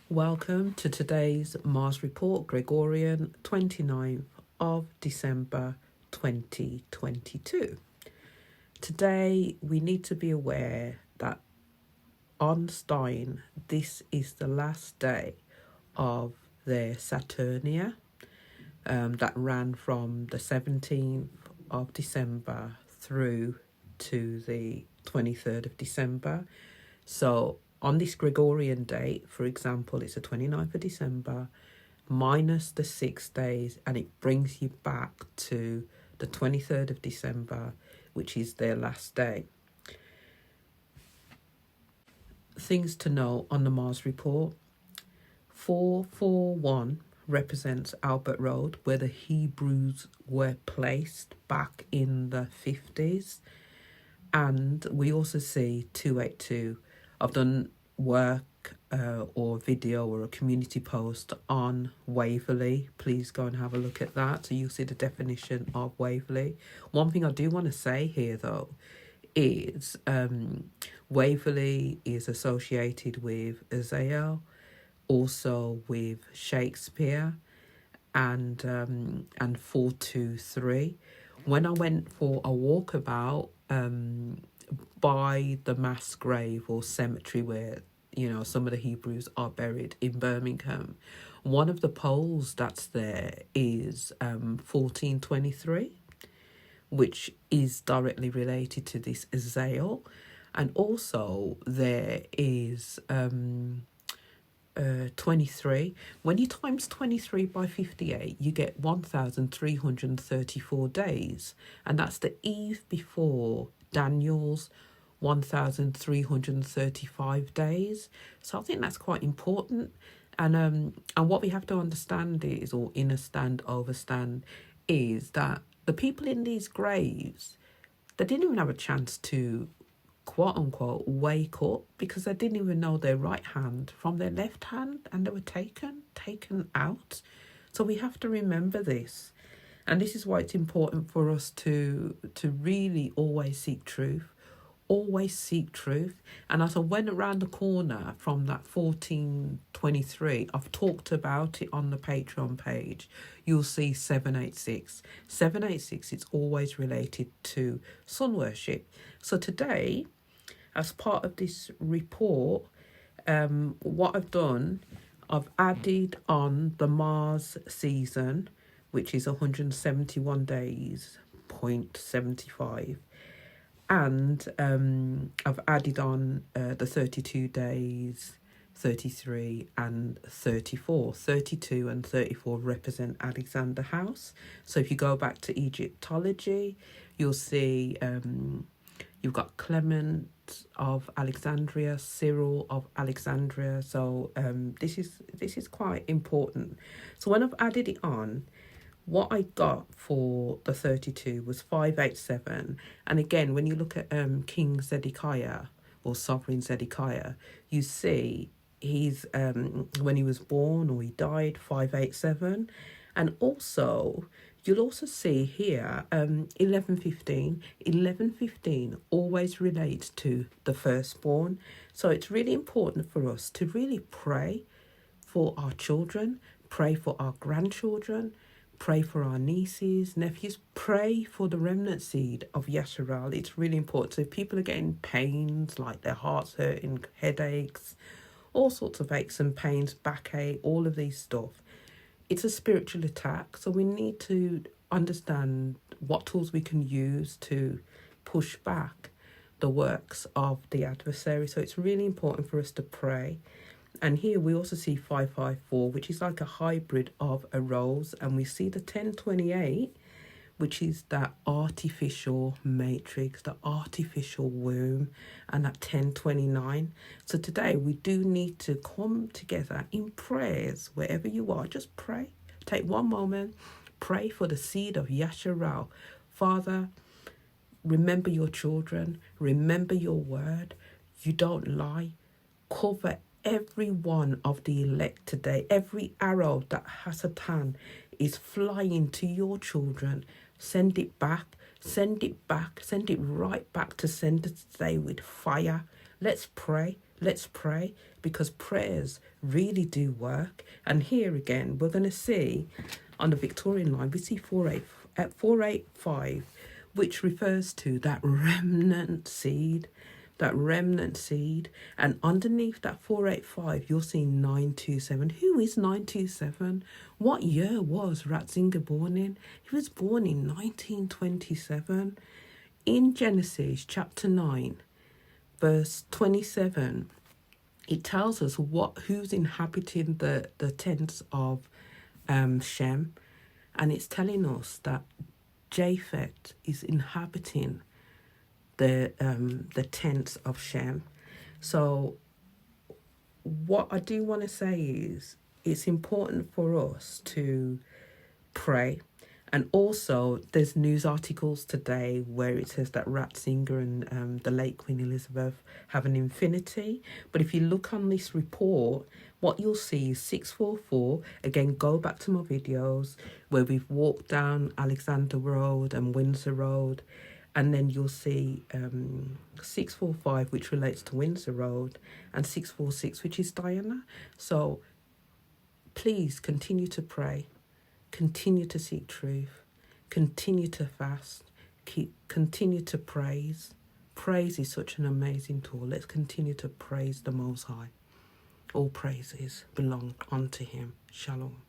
Welcome to today's Mars Report, Gregorian 29th of December 2022. Today, we need to be aware that on Stein, this is the last day of their Saturnia that ran from the 17th of December through to the 23rd of December. So on this Gregorian date, for example, it's the 29th of December minus the 6 days, and it brings you back to the 23rd of December, which is their last day. Things to know on the Mars Report. 441 represents Albert Road, where the Hebrews were placed back in the 50s. And we also see 282. I've done work or video or a community post on Waverley. Please go and have a look at that. So you'll see the definition of Waverley. One thing I do want to say here, though, is Waverley is associated with Israel, also with Shakespeare, and 423. When I went for a walkabout by the mass grave or cemetery where some of the Hebrews are buried in Birmingham, one of the poles that's there is 1423, which is directly related to this Azael. And also there is 23. When you times 23 by 58, you get 1,334 days. And that's the eve before Daniel's 1,335 days. So I think that's quite important. And what we have to understand is, or understand, is that the people in these graves, they didn't even have a chance to quote unquote wake up, because they didn't even know their right hand from their left hand, and they were taken out. So we have to remember this, and this is why it's important for us to really always seek truth. And as I went around the corner from that 1423, I've talked about it on the Patreon page. You'll see 786. 786 is always related to sun worship. So today, as part of this report, what I've done, I've added on the Mars season, which is 171 days, 0.75. And I've added on the 32 days, 33 and 34. 32 and 34 represent Alexander House. So if you go back to Egyptology, you'll see you've got Clement of Alexandria, Cyril of Alexandria. So this is quite important. So when I've added it on, what I got for the 32 was 587. And again, when you look at King Zedekiah or Sovereign Zedekiah, you see he's when he was born or he died, 587. And also, you'll also see here 1115. 1115 always relates to the firstborn. So it's really important for us to really pray for our children, pray for our grandchildren, pray for our nieces, nephews, pray for the remnant seed of Yahsarael. It's really important. So if people are getting pains, like their hearts hurting, headaches, all sorts of aches and pains, backache, all of these stuff, it's a spiritual attack. So we need to understand what tools we can use to push back the works of the adversary. So it's really important for us to pray. And here we also see 554, which is like a hybrid of a rose. And we see the 1028, which is that artificial matrix, the artificial womb, and that 1029. So today we do need to come together in prayers, wherever you are. Just pray. Take one moment. Pray for the seed of Yahsarael. Father, remember your children. Remember your word. You don't lie. Cover every one of the elect today. Every arrow that Hasatan is flying to your children, send it back, send it right back to sender today with fire. Let's pray. Let's pray, because prayers really do work. And here again, we're going to see on the Victorian line, we see 485, which refers to that remnant seed. That remnant seed. And underneath that 485, you'll see 927. Who is 927? What year was Ratzinger born in? He was born in 1927. In Genesis chapter 9, verse 27, it tells us who's inhabiting the tents of Shem. And it's telling us that Japheth is inhabiting the tents of Shem. So what I do want to say is it's important for us to pray. And also there's news articles today where it says that Ratzinger and the late Queen Elizabeth have an infinity. But if you look on this report, what you'll see is 644. Again, go back to my videos where we've walked down Alexander Road and Windsor Road. And then you'll see 645, which relates to Windsor Road, and 646, which is Diana. So please continue to pray, continue to seek truth, continue to fast, continue to praise. Praise is such an amazing tool. Let's continue to praise the Most High. All praises belong unto him. Shalom.